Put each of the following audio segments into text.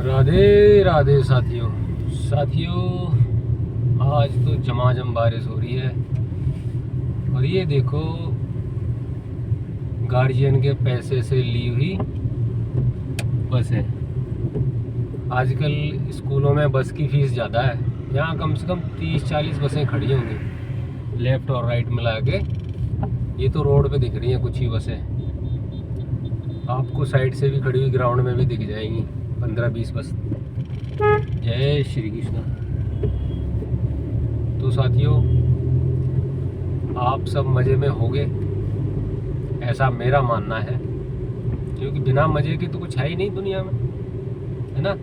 राधे राधे साथियों। आज तो झमाझम बारिश हो रही है और ये देखो गार्जियन के पैसे से ली हुई बसें। आजकल स्कूलों में बस की फीस ज़्यादा है। यहाँ कम से कम 30-40 बसें खड़ी होंगी लेफ़्ट और राइट मिला के। ये तो रोड पे दिख रही हैं कुछ ही बसें, आपको साइड से भी खड़ी हुई ग्राउंड में भी दिख जाएंगी 15-20 बस। जय श्री कृष्ण। तो साथियों, आप सब मज़े में होंगे ऐसा मेरा मानना है, क्योंकि बिना मज़े के तो कुछ है ही नहीं दुनिया में, है ना।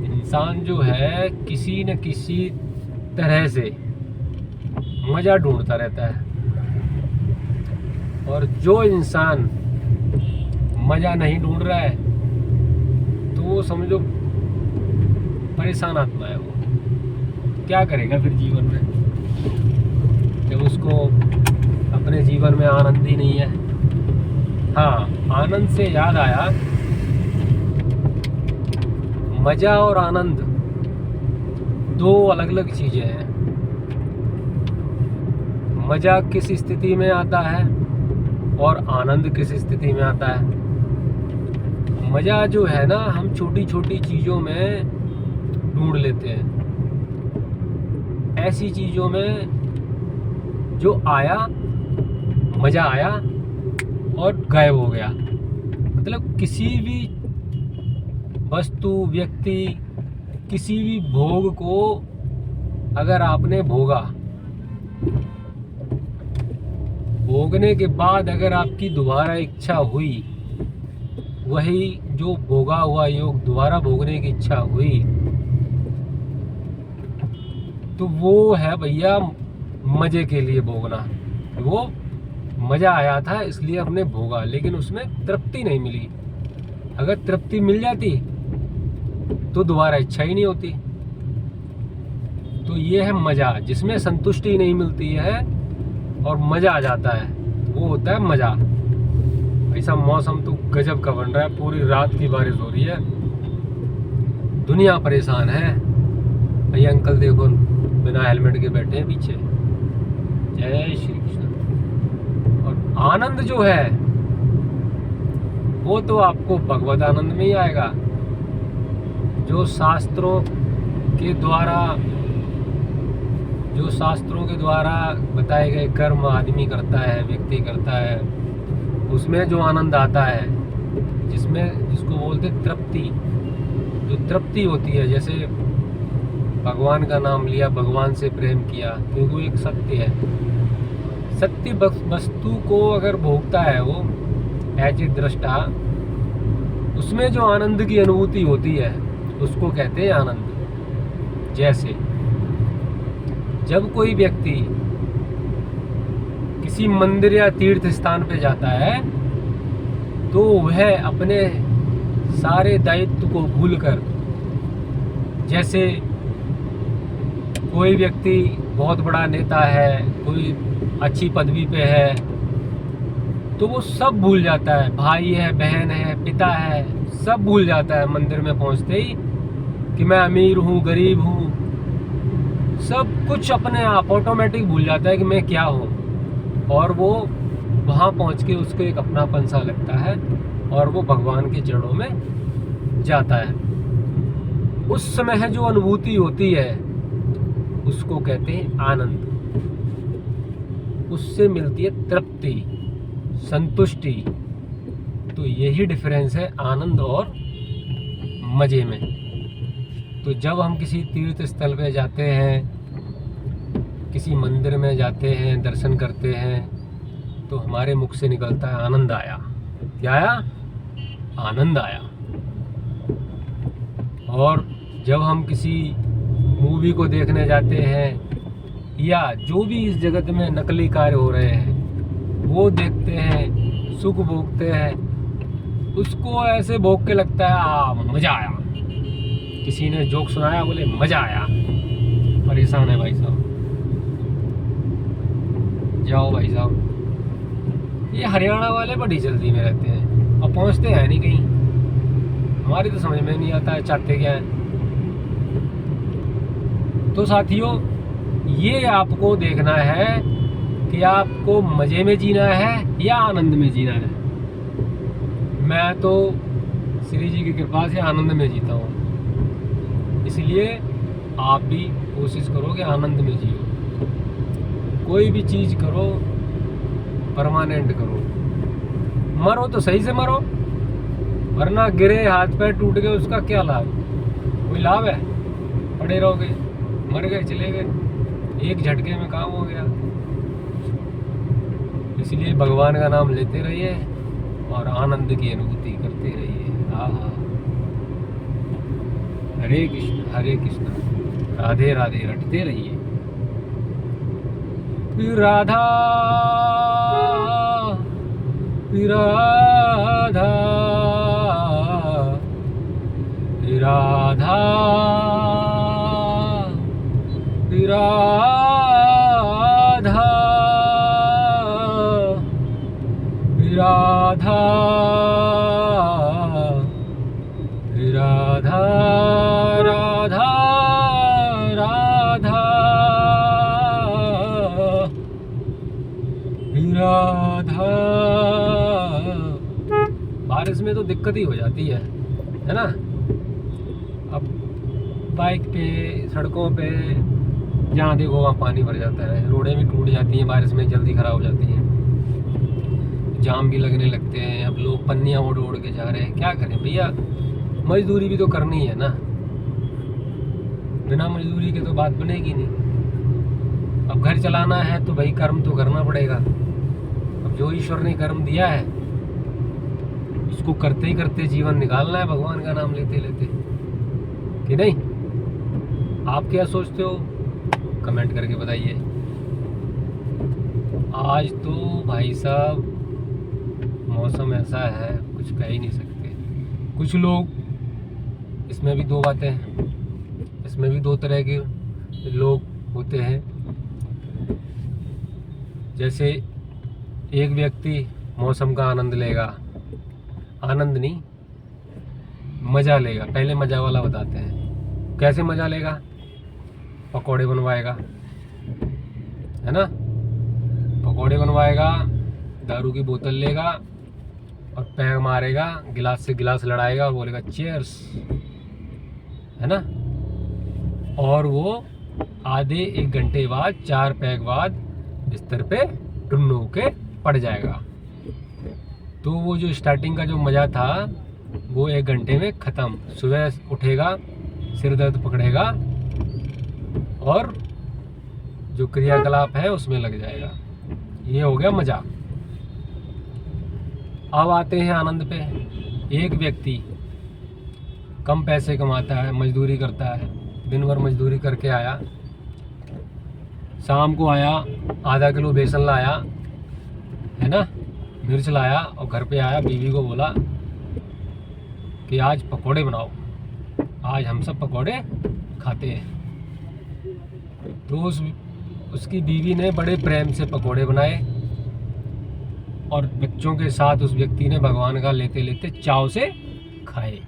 इंसान जो है किसी न किसी तरह से मज़ा ढूंढता रहता है, और जो इंसान मज़ा नहीं ढूंढ रहा है तो वो समझो परेशान आत्मा है। वो क्या करेगा फिर जीवन में, जब उसको अपने जीवन में आनंद ही नहीं है। हाँ, आनंद से याद आया, मज़ा और आनंद दो अलग अलग चीज़ें हैं। मज़ा किस स्थिति में आता है और आनंद किस स्थिति में आता है। मज़ा जो है ना, हम छोटी छोटी चीज़ों में ढूंढ लेते हैं, ऐसी चीज़ों में जो आया, मज़ा आया और गायब हो गया। मतलब किसी भी वस्तु, व्यक्ति, किसी भी भोग को अगर आपने भोगा, भोगने के बाद अगर आपकी दोबारा इच्छा हुई, वही जो भोगा हुआ योग दोबारा भोगने की इच्छा हुई, तो वो है भैया मज़े के लिए भोगना। वो मज़ा आया था इसलिए हमने भोगा, लेकिन उसमें तृप्ति नहीं मिली। अगर तृप्ति मिल जाती तो दोबारा इच्छा ही नहीं होती। तो ये है मज़ा, जिसमें संतुष्टि नहीं मिलती है और मज़ा आ जाता है, वो होता है मज़ा। ऐसा मौसम तो गजब का बन रहा है, पूरी रात की बारिश हो रही है, दुनिया परेशान है। ये अंकल देखो बिना हेलमेट के बैठे हैं पीछे। जय श्री कृष्ण। और आनंद जो है वो तो आपको भगवत आनंद में ही आएगा, जो शास्त्रों के द्वारा बताए गए कर्म आदमी करता है, व्यक्ति करता है, उसमें जो आनंद आता है, जिसको बोलते तृप्ति, जो तृप्ति होती है। जैसे भगवान का नाम लिया, भगवान से प्रेम किया, क्योंकि वो एक सत्य है। सत्य वस्तु को अगर भोगता है वो एज ए दृष्टा, उसमें जो आनंद की अनुभूति होती है उसको कहते हैं आनंद। जैसे जब कोई व्यक्ति किसी मंदिर या तीर्थ स्थान पे जाता है तो वह अपने सारे दायित्व को भूलकर, जैसे कोई व्यक्ति बहुत बड़ा नेता है, कोई अच्छी पदवी पे है, तो वो सब भूल जाता है, भाई है, बहन है, पिता है, सब भूल जाता है मंदिर में पहुंचते ही कि मैं अमीर हूँ, गरीब हूँ, सब कुछ अपने आप ऑटोमेटिक भूल जाता है कि मैं क्या हूँ। और वो वहाँ पहुँच के उसको एक अपनापन सा लगता है और वो भगवान के चरणों में जाता है। उस समय जो अनुभूति होती है उसको कहते हैं आनंद। उससे मिलती है तृप्ति, संतुष्टि। तो यही डिफरेंस है आनंद और मज़े में। तो जब हम किसी तीर्थ स्थल पे जाते हैं, किसी मंदिर में जाते हैं, दर्शन करते हैं, तो हमारे मुख से निकलता है आनंद आया। क्या आया? आनंद आया। और जब हम किसी मूवी को देखने जाते हैं या जो भी इस जगत में नकली कार्य हो रहे हैं वो देखते हैं, सुख भोगते हैं, उसको ऐसे भोग के लगता है मज़ा आया। किसी ने जोक सुनाया, बोले मज़ा आया। परेशान है भाई साहब, जाओ भाई साहब। ये हरियाणा वाले बड़ी जल्दी में रहते हैं और पहुंचते हैं नहीं कहीं। हमारी तो समझ में नहीं आता है चाहते क्या है। तो साथियों, ये आपको देखना है कि आपको मज़े में जीना है या आनंद में जीना है। मैं तो श्री जी की कृपा से आनंद में जीता हूँ, इसलिए आप भी कोशिश करो कि आनंद में जियो। कोई भी चीज़ करो परमानेंट करो। मरो तो सही से मरो, वरना गिरे हाथ पैर टूट गए उसका क्या लाभ? कोई लाभ है? पड़े रहोगे, मर गए चले गए, एक झटके में काम हो गया। इसलिए भगवान का नाम लेते रहिए और आनंद की अनुभूति करते रहिए। हाँ, हरे कृष्ण राधे राधे रटते रहिए। राधा राधा राधा राधा राधा राधा राधा राधा। बारिश में तो दिक्कत ही हो जाती है ना। अब बाइक पे, सड़कों पे जहाँ देखो वहाँ पानी भर जाता है, रोडें भी टूट जाती हैं, बारिश में जल्दी ख़राब हो जाती हैं, जाम भी लगने लगते हैं। अब लोग पन्नियाँ ओढ़ ओढ़ के जा रहे हैं, क्या करें भैया, मजदूरी भी तो करनी है ना। बिना मजदूरी के तो बात बनेगी नहीं। अब घर चलाना है तो भाई कर्म तो करना पड़ेगा। अब जो ईश्वर ने कर्म दिया है उसको करते ही करते जीवन निकालना है, भगवान का नाम लेते लेते, कि नहीं? आप क्या सोचते हो? कमेंट करके बताइए। आज तो भाई साहब मौसम ऐसा है, कुछ कह ही नहीं सकते। कुछ लोग, इसमें भी दो बातें हैं, इसमें भी दो तरह के लोग होते हैं। जैसे एक व्यक्ति मौसम का आनंद लेगा, आनंद नहीं मज़ा लेगा। पहले मज़ा वाला बताते हैं। कैसे मज़ा लेगा? पकौड़े बनवाएगा, है ना, पकौड़े बनवाएगा, दारू की बोतल लेगा और पैग मारेगा, गिलास से गिलास लड़ाएगा और बोलेगा चीयर्स, है ना। और वो आधे एक घंटे बाद, 4 पैग बाद बिस्तर पे टुन्नू के पड़ जाएगा। तो वो जो स्टार्टिंग का जो मज़ा था वो 1 घंटे में ख़त्म। सुबह उठेगा, सिर दर्द पकड़ेगा और जो क्रियाकलाप है उसमें लग जाएगा। ये हो गया मज़ा। अब आते हैं आनंद पे। एक व्यक्ति कम पैसे कमाता है, मजदूरी करता है, दिन भर मजदूरी करके आया, शाम को आया, आधा किलो बेसन लाया, है ना, मिर्च लाया और घर पे आया, बीवी को बोला कि आज पकोड़े बनाओ, आज हम सब पकोड़े खाते हैं। तो उसकी बीवी ने बड़े प्रेम से पकोड़े बनाए और बच्चों के साथ उस व्यक्ति ने भगवान का लेते लेते चाव से खाए।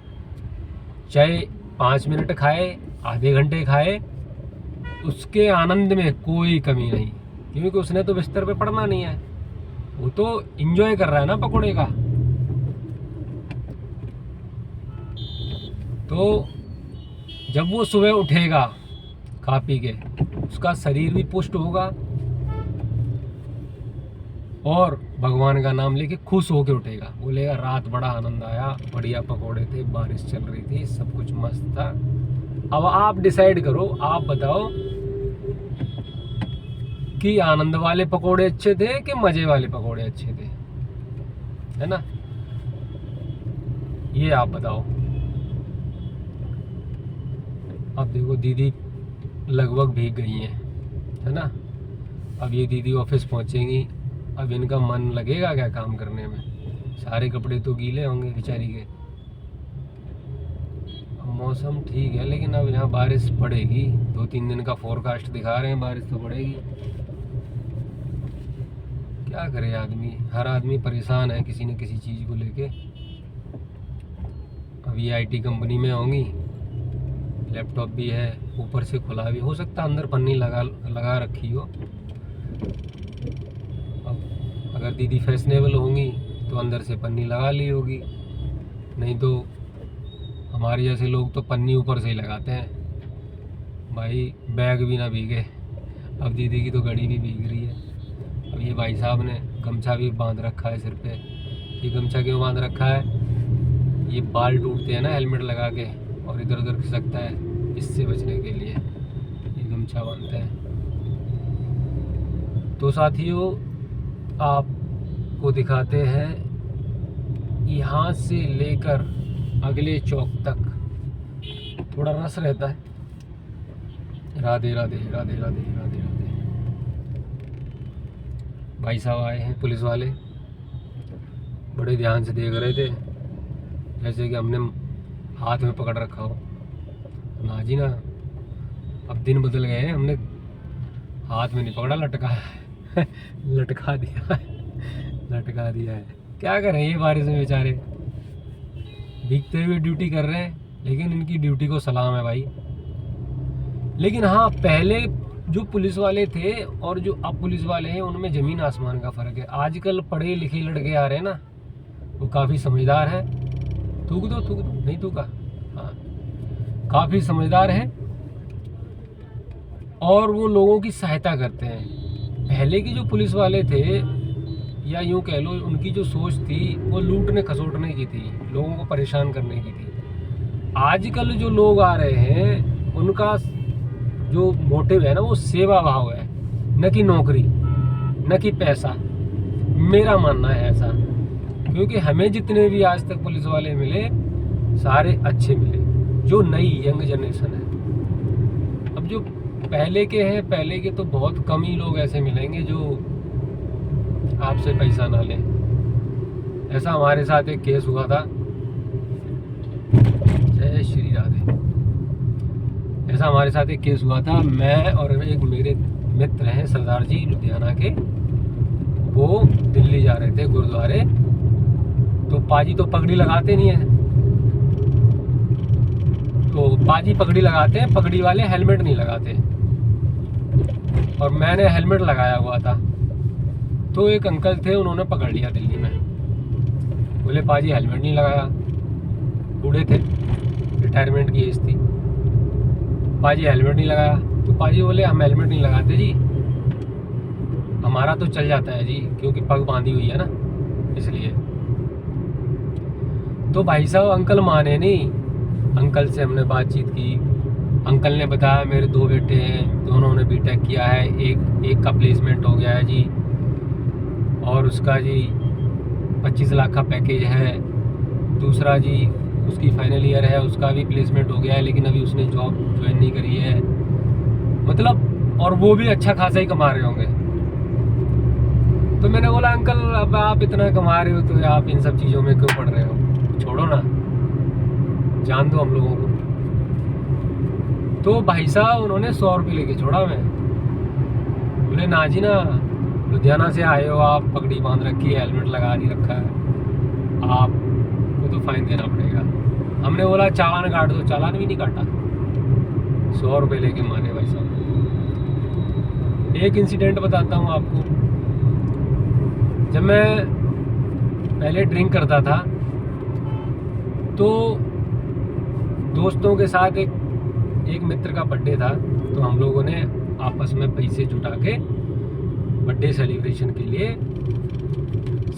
चाहे 5 मिनट खाए, आधे घंटे खाए, उसके आनंद में कोई कमी नहीं, क्योंकि उसने तो बिस्तर पे पड़ना नहीं है, वो तो एंजॉय कर रहा है ना पकोड़े का। तो जब वो सुबह उठेगा खा पी के, उसका शरीर भी पुष्ट होगा और भगवान का नाम लेके खुश होके उठेगा, बोलेगा रात बड़ा आनंद आया, बढ़िया पकोड़े थे, बारिश चल रही थी, सब कुछ मस्त था। अब आप डिसाइड करो, आप बताओ कि आनंद वाले पकोड़े अच्छे थे कि मजे वाले पकोड़े अच्छे थे, है ना? ये आप बताओ। अब देखो दीदी लगभग भीग गई है ना। अब ये दीदी ऑफिस पहुंचेंगी, अब इनका मन लगेगा क्या काम करने में? सारे कपड़े तो गीले होंगे बेचारी के। मौसम ठीक है लेकिन अब यहाँ बारिश पड़ेगी, 2-3 दिन का फोरकास्ट दिखा रहे हैं, बारिश तो पड़ेगी। क्या करे आदमी, हर आदमी परेशान है किसी न किसी चीज़ को लेके। अभी आईटी कंपनी में होंगी, लैपटॉप भी है, ऊपर से खुला भी हो सकता, अंदर पन्नी लगा रखी हो। अब अगर दीदी फैशनेबल होंगी तो अंदर से पन्नी लगा ली होगी, नहीं तो हमारे जैसे लोग तो पन्नी ऊपर से ही लगाते हैं भाई, बैग भी ना भीगे। अब दीदी की तो घड़ी भी भीग रही है। अब ये भाई साहब ने गमछा भी बांध रखा है सिर पे। ये गमछा क्यों बांध रखा है? ये बाल टूटते हैं ना हेलमेट लगा के और इधर उधर खिसकता है, इससे बचने के लिए ये गमछा बांधते हैं। तो साथियों, आपको दिखाते हैं यहाँ से लेकर अगले चौक तक थोड़ा रस रहता है। राधे राधे राधे राधे राधे राधे। भाई साहब आए हैं पुलिस वाले, बड़े ध्यान से देख रहे थे, जैसे कि हमने हाथ में पकड़ रखा हो। ना जी ना, अब दिन बदल गए हैं, हमने हाथ में नहीं पकड़ा, लटका है लटका दिया है, लटका दिया है। क्या करें, ये बारिश में बेचारे भीगते हुए ड्यूटी कर रहे हैं, लेकिन इनकी ड्यूटी को सलाम है भाई। लेकिन हाँ, पहले जो पुलिस वाले थे और जो अब पुलिस वाले हैं, उनमें ज़मीन आसमान का फ़र्क है। आजकल पढ़े लिखे लड़के आ रहे हैं ना, वो काफ़ी समझदार हैं। थूक दो, नहीं थूका, हाँ, काफ़ी समझदार हैं और वो लोगों की सहायता करते हैं। पहले के जो पुलिस वाले थे, या यूँ कह लो, उनकी जो सोच थी वो लूटने खसोटने की थी, लोगों को परेशान करने की थी। आजकल जो लोग आ रहे हैं, उनका जो मोटिव है ना, वो सेवा भाव है, न कि नौकरी, न कि पैसा। मेरा मानना है ऐसा, क्योंकि हमें जितने भी आज तक पुलिस वाले मिले, सारे अच्छे मिले, जो नई यंग जनरेशन है। अब जो पहले के हैं, पहले के तो बहुत कम ही लोग ऐसे मिलेंगे जो आपसे पैसा ना लें। ऐसा हमारे साथ एक केस हुआ था, जय श्री राधे। ऐसा हमारे साथ एक केस हुआ था, मैं और एक मेरे मित्र हैं सरदार जी लुधियाना के, वो दिल्ली जा रहे थे गुरुद्वारे। तो पाजी तो पगड़ी लगाते नहीं है, तो पाजी पगड़ी लगाते हैं, पगड़ी वाले हेलमेट नहीं लगाते। और मैंने हेलमेट लगाया हुआ था, तो एक अंकल थे, उन्होंने पकड़ लिया दिल्ली में। बोले पाजी हेलमेट नहीं लगाया, बूढ़े थे, रिटायरमेंट की एज थी। पाजी हेलमेट नहीं लगाया, तो पाजी बोले हम हेलमेट नहीं लगाते जी, हमारा तो चल जाता है जी, क्योंकि पग बांधी हुई है ना, इसलिए। तो भाई साहब अंकल माने नहीं। अंकल से हमने बातचीत की, अंकल ने बताया मेरे 2 बेटे हैं, दोनों ने बीटेक किया है, एक का प्लेसमेंट हो गया है जी, और उसका जी 25 लाख का पैकेज है। दूसरा जी उसकी फाइनल ईयर है, उसका भी प्लेसमेंट हो गया है, लेकिन अभी उसने जॉब ज्वाइन नहीं करी है, मतलब, और वो भी अच्छा खासा ही कमा रहे होंगे। तो मैंने बोला अंकल, अब आप इतना कमा रहे हो तो आप इन सब चीज़ों में क्यों पड़ रहे हो, छोड़ो ना, जान दो हम लोगों को। तो भाई साहब उन्होंने 100 रुपये लेके छोड़ा। मैं बोले ना जी ना, लुधियाना से आए हो आप, पगड़ी बांध रखी है, हेलमेट लगा नहीं रखा है, आपको तो फाइन देना पड़ेगा। हमने बोला चालान काट दो, चालान भी नहीं काटा, 100 रुपये लेके मारे भाई साहब। एक इंसिडेंट बताता हूँ आपको। जब मैं पहले ड्रिंक करता था, तो दोस्तों के साथ एक मित्र का बर्थडे था, तो हम लोगों ने आपस में पैसे जुटा के बर्थडे सेलिब्रेशन के लिए,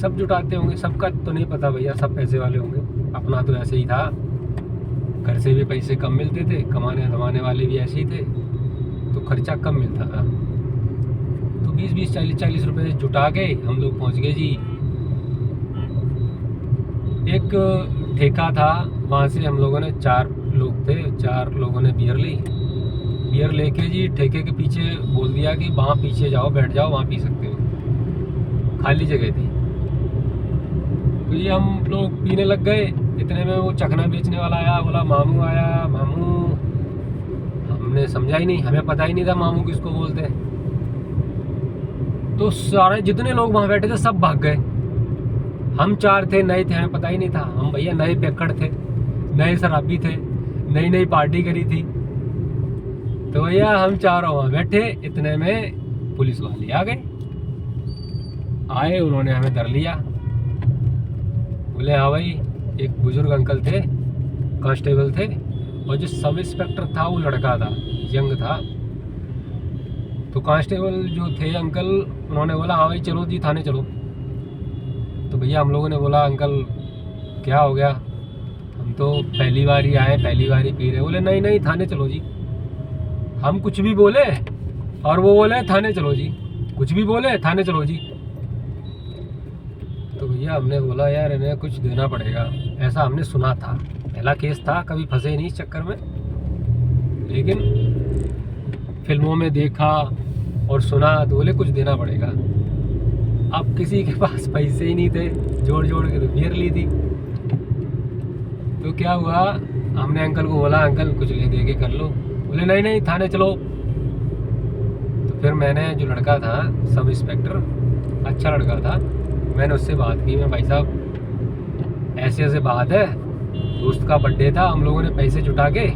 सब जुटाते होंगे, सबका तो नहीं पता भैया, सब पैसे वाले होंगे, अपना तो ऐसे ही था, घर से भी पैसे कम मिलते थे, कमाने धमाने वाले भी ऐसे ही थे, तो खर्चा कम मिलता था। तो 20-20, 40-40 रुपये जुटा के हम लोग पहुंच गए जी। एक ठेका था, वहाँ से हम लोगों ने 4 लोग थे, 4 लोगों ने बियर ली। बियर लेके जी ठेके के पीछे बोल दिया कि वहाँ पीछे जाओ, बैठ जाओ, वहाँ पी सकते हो, खाली जगह थी। तो ये हम लोग पीने लग गए। इतने में वो चखना बेचने वाला आया, बोला मामू आया, मामू। हमने समझा ही नहीं, हमें पता ही नहीं था मामू किसको बोलते हैं। तो सारे जितने लोग वहाँ बैठे थे सब भाग गए। हम 4 थे, नए थे, हमें पता ही नहीं था, हम भैया नए पेकड़ थे, नए शराबी थे, नई नई पार्टी करी थी। तो भैया हम चारों वहाँ बैठे, इतने में पुलिस वाले आ गए। आए, उन्होंने हमें धर लिया। बोले हाँ भाई, एक बुजुर्ग अंकल थे, कांस्टेबल थे, और जो सब इंस्पेक्टर था वो लड़का था, यंग था। तो कांस्टेबल जो थे अंकल, उन्होंने बोला हाँ भाई चलो जी थाने चलो। तो भैया हम लोगों ने बोला अंकल क्या हो गया, हम तो पहली बार ही आए, पहली बार ही पी रहे। बोले नहीं नहीं थाने चलो जी। हम कुछ भी बोले और वो बोले थाने चलो जी, कुछ भी बोले थाने चलो जी। तो भैया हमने बोला यार इन्हें कुछ देना पड़ेगा, ऐसा हमने सुना था, पहला केस था, कभी फंसे नहीं इस चक्कर में, लेकिन फिल्मों में देखा और सुना तो बोले कुछ देना पड़ेगा। अब किसी के पास पैसे ही नहीं थे, जोड़ जोड़ के तो बियर ली थी। तो क्या हुआ, हमने अंकल को बोला अंकल कुछ ले दे के कर लो। बोले नहीं नहीं थाने चलो। तो फिर मैंने, जो लड़का था सब इंस्पेक्टर, अच्छा लड़का था, मैंने उससे बात की, मैं भाई साहब ऐसे ऐसे बात है, दोस्त का बर्थडे था, हम लोगों ने पैसे जुटा के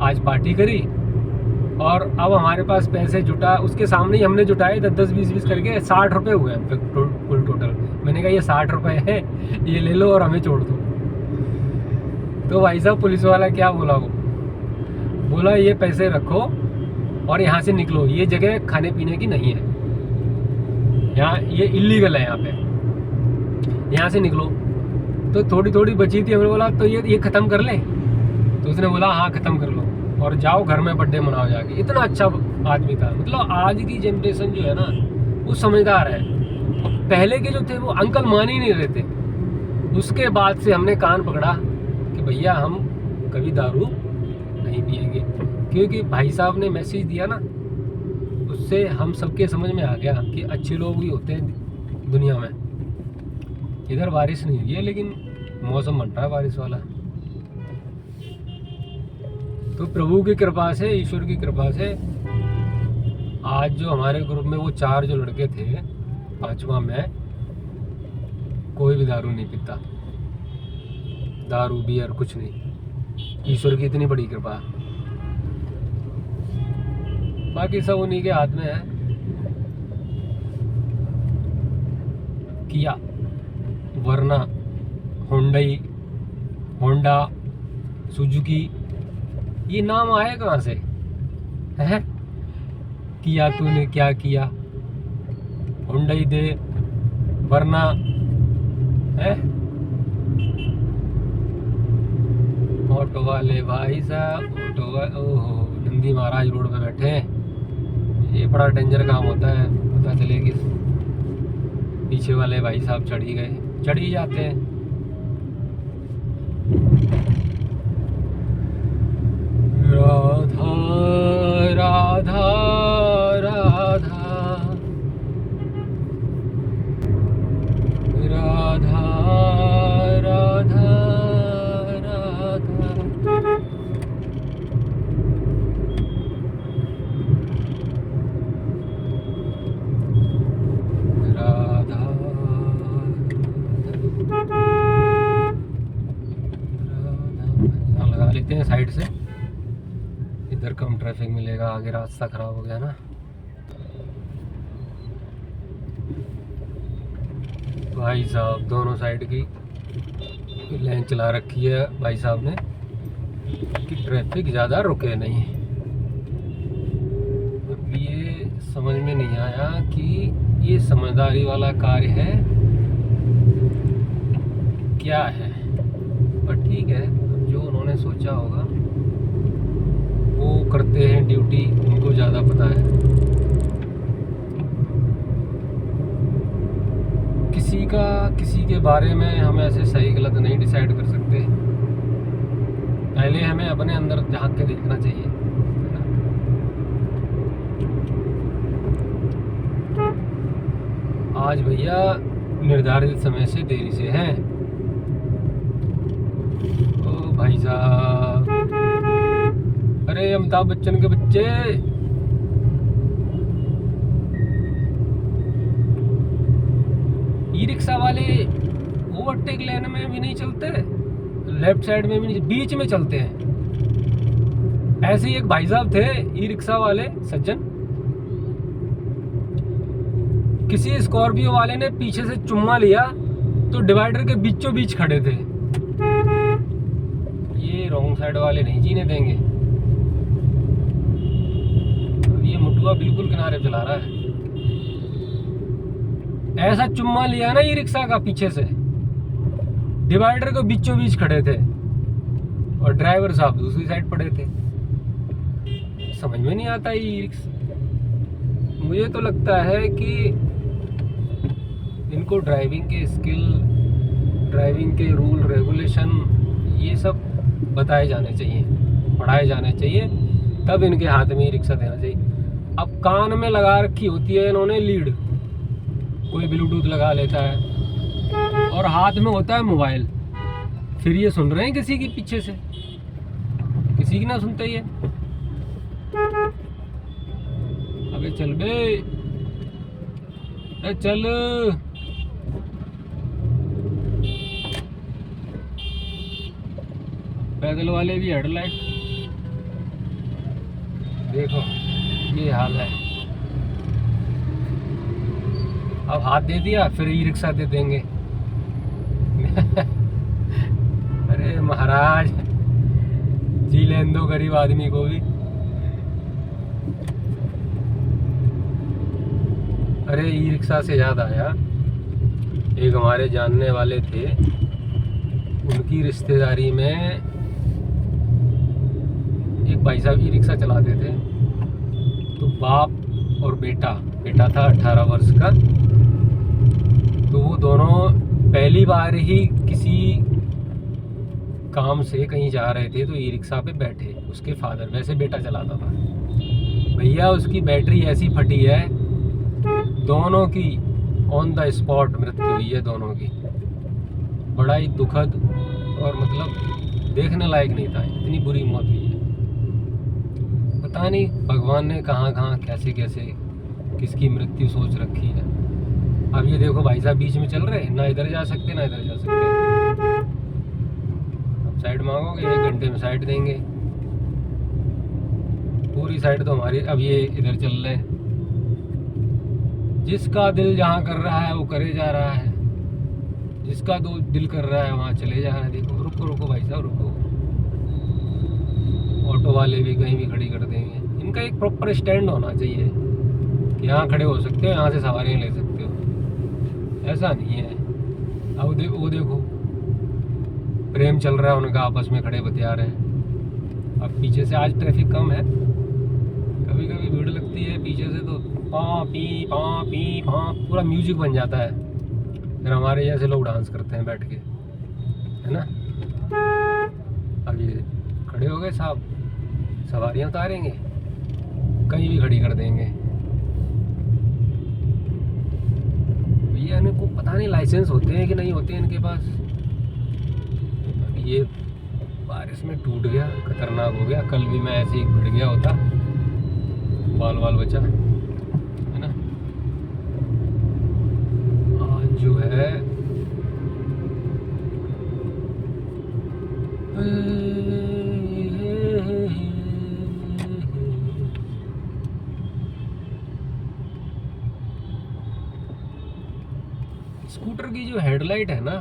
आज पार्टी करी और अब हमारे पास पैसे जुटा, उसके सामने ही हमने जुटाए 10-10, 20-20 करके 60 रुपये हुए हम कुल टोटल। मैंने कहा ये 60 रुपये है, ये ले लो और हमें छोड़ दो। तो भाई साहब पुलिस वाला क्या बोला, वो बोला ये पैसे रखो और यहाँ से निकलो, ये जगह खाने पीने की नहीं है, यहाँ ये इलीगल है, यहाँ पे यहाँ से निकलो। तो थोड़ी थोड़ी बची थी, हमने बोला तो ये ख़त्म कर ले। तो उसने बोला हाँ ख़त्म कर लो और जाओ घर में बर्थडे मनाओ जाके। इतना अच्छा आदमी था। मतलब आज की जनरेशन जो है ना वो समझदार है, पहले के जो थे वो अंकल मान ही नहीं रहे थे। उसके बाद से हमने कान पकड़ा कि भैया हम कभी दारू नहीं पिएंगे, क्योंकि भाई साहब ने मैसेज दिया ना, उससे हम सबके समझ में आ गया कि अच्छे लोग भी होते हैं दुनिया में। इधर बारिश नहीं हुई है लेकिन मौसम बन रहा है बारिश वाला। तो प्रभु की कृपा से, ईश्वर की कृपा से आज जो हमारे ग्रुप में वो 4 जो लड़के थे, 5वां मैं, कोई भी दारू नहीं पीता, दारू बियर कुछ नहीं। ईश्वर की इतनी बड़ी कृपा, बाकी सब उन्हीं के हाथ में है। किया, वरना, हुंडई, होंडा, सुजुकी, ये नाम आए कहाँ से है? किया तूने क्या किया, हुंडई दे, वरना है। ऑटो वाले भाई साहब, ओहो नंदी महाराज रोड पे बैठे हैं, ये बड़ा डेंजर काम होता है। पता चले कि पीछे वाले भाई साहब चढ़ ही गए, चढ़ ही जाते हैं। राधा राधा राधा राधा राधा लगा लेते हैं साइड से, इधर कम ट्रैफिक मिलेगा, आगे रास्ता खराब हो गया ना। भाई साहब दोनों साइड की लाइन चला रखी है भाई साहब ने कि ट्रैफिक ज़्यादा रुके नहीं। अब ये समझ में नहीं आया कि ये समझदारी वाला कार्य है क्या है, पर ठीक है, जो उन्होंने सोचा होगा वो करते हैं ड्यूटी, उनको ज़्यादा पता है। किसी के बारे में हम ऐसे सही गलत नहीं डिसाइड कर सकते, पहले हमें अपने अंदर झांक के देखना चाहिए, है ना? आज भैया निर्धारित समय से देरी से हैं। ओ भाई साहब, अरे अमिताभ बच्चन के बच्चे, ई रिक्शा वाले ओवरटेक लेने में भी नहीं चलते, लेफ्ट साइड में भी नहीं, बीच में चलते हैं। ऐसे ही एक भाई साहब थे ई रिक्शा वाले सज्जन, किसी स्कॉर्पियो वाले ने पीछे से चुम्मा लिया तो डिवाइडर के बीचों बीच खड़े थे। ये रॉन्ग साइड वाले नहीं जीने देंगे। ये मुटुआ बिल्कुल किनारे चला रहा है। ऐसा चुम्मा लिया ना ई रिक्शा का पीछे से, डिवाइडर के बीचों बीच खड़े थे और ड्राइवर साहब दूसरी साइड पड़े थे। समझ में नहीं आता ई रिक्शा। मुझे तो लगता है कि इनको ड्राइविंग के स्किल, ड्राइविंग के रूल रेगुलेशन ये सब बताए जाने चाहिए, पढ़ाए जाने चाहिए, तब इनके हाथ में ई रिक्शा देना चाहिए। अब कान में लगा रखी होती है इन्होंने लीड, कोई ब्लूटूथ लगा लेता है और हाथ में होता है मोबाइल, फिर ये सुन रहे हैं किसी की पीछे से, किसी की ना सुनते ही है। अबे चल बे, चल। पैदल वाले भी हेडलाइट देखो, ये हाल है। अब हाथ दे दिया फिर ई रिक्शा दे देंगे। अरे महाराज, जी लेन दो गरीब आदमी को भी। अरे ई रिक्शा से याद आया, एक हमारे जानने वाले थे, उनकी रिश्तेदारी में एक भाई साहब ई रिक्शा चलाते थे। तो बाप और बेटा था 18 वर्ष का, तो वो दोनों पहली बार ही किसी काम से कहीं जा रहे थे तो ई रिक्शा पे बैठे। उसके फादर, वैसे बेटा चलाता था, भैया उसकी बैटरी ऐसी फटी है, दोनों की ऑन द स्पॉट मृत्यु हुई है दोनों की। बड़ा ही दुखद और मतलब देखने लायक नहीं था, इतनी बुरी मौत हुई है। पता नहीं भगवान ने कहाँ कहाँ कैसे कैसे किसकी मृत्यु सोच रखी है। अब ये देखो भाई साहब बीच में चल रहे, ना इधर जा सकते ना इधर जा सकते। अब साइड मांगोगे, 1 घंटे में साइड देंगे। पूरी साइड तो हमारी, अब ये इधर चल रहे हैं। जिसका दिल जहाँ कर रहा है वो करे जा रहा है, जिसका दो दिल कर रहा है वहाँ चले जा रहा है। देखो, रुको रुको भाई साहब रुको। ऑटो वाले भी कहीं भी खड़ी कर देंगे। इनका एक प्रॉपर स्टैंड होना चाहिए कि यहाँ खड़े हो सकते हो, यहाँ से सवारियाँ ले सकते हो, ऐसा नहीं है। अब वो देखो प्रेम चल रहा है उनका, आपस में खड़े बतिया रहे हैं। अब पीछे से आज ट्रैफिक कम है, कभी कभी भीड़ लगती है पीछे से, तो पाँ पी पूरा म्यूजिक बन जाता है। फिर हमारे जैसे लोग डांस करते हैं बैठ के, है ना। अब ये खड़े हो गए साहब, सवारियाँ उतारेंगे, कहीं भी खड़ी कर देंगे। भैया इनको पता नहीं लाइसेंस होते हैं कि नहीं होते हैं इनके पास। अब ये बारिश में टूट गया, खतरनाक हो गया। कल भी मैं ऐसे ही भिड़ गया होता, बाल बचा, है ना। आज जो है स्कूटर की जो हेडलाइट है ना,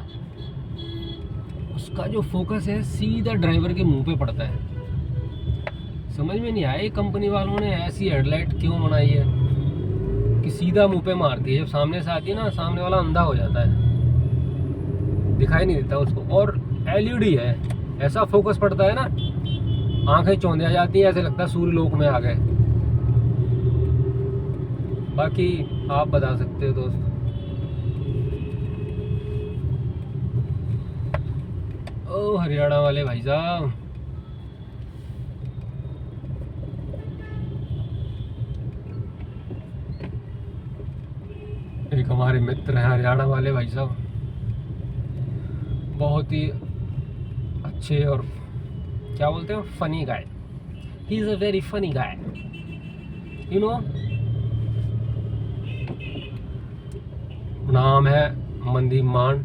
उसका जो फोकस है सीधा ड्राइवर के मुंह पे पड़ता है। समझ में नहीं आया कंपनी वालों ने ऐसी हेडलाइट क्यों बनाई है कि सीधा मुंह पे मारती है। जब सामने से आती है ना, सामने वाला अंधा हो जाता है, दिखाई नहीं देता उसको। और एलईडी है, ऐसा फोकस पड़ता है ना, आंखें चौंधिया जाती हैं, ऐसे लगता है सूर्य लोक में आ गए। बाकी आप बता सकते हो दोस्त। ओ हरियाणा वाले भाई साहब, एक हमारे मित्र हैं हरियाणा वाले भाई साहब, बहुत ही अच्छे और क्या बोलते हैं, funny guy. He is a very funny guy, you know. नाम है मनदीप मान।